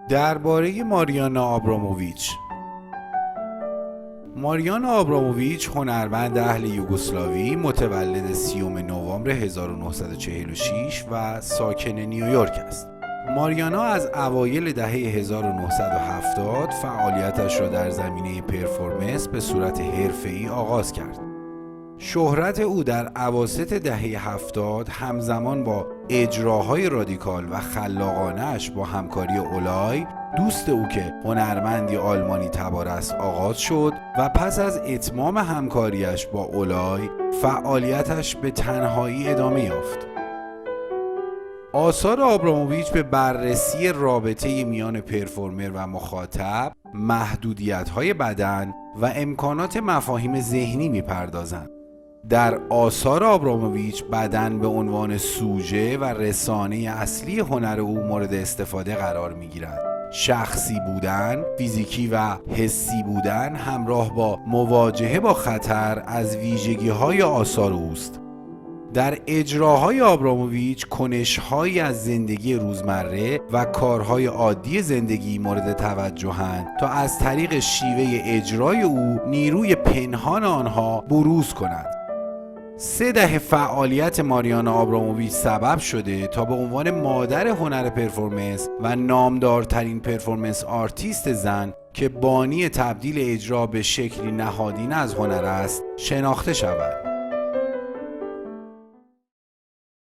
درباره ماریانا آبراموویچ. ماریانا آبراموویچ هنرمند اهل یوگسلاوی، متولد 30 نوامبر 1946 و ساکن نیویورک است. ماریانا از اوایل دهه 1970 فعالیتش را در زمینه پرفورمنس به صورت حرفه‌ای آغاز کرد. شهرت او در اواسط دهه 70 همزمان با اجراهای رادیکال و خلاقانه‌اش با همکاری اولای، دوست او که هنرمندی آلمانی تبار است، آغاز شد و پس از اتمام همکاریش با اولای فعالیتش به تنهایی ادامه یافت. آثار آبراموویچ به بررسی رابطه میان پرفورمر و مخاطب، محدودیت‌های بدن و امکانات مفاهیم ذهنی می‌پردازند. در آثار آبراموویچ بدن به عنوان سوژه و رسانه اصلی هنر او مورد استفاده قرار می‌گیرد. شخصی بودن، فیزیکی و حسی بودن همراه با مواجهه با خطر از ویژگی‌های آثار اوست. در اجراهای آبراموویچ کنش‌هایی از زندگی روزمره و کارهای عادی زندگی مورد توجه‌اند تا از طریق شیوه اجرای او نیروی پنهان آنها بروز کند. 3 دهه فعالیت ماریانا آبراموویچ سبب شده تا به عنوان مادر هنر پرفورمنس و نامدارترین پرفورمنس آرتیست زن که بانی تبدیل اجرا به شکلی نهادینه از هنر است شناخته شود.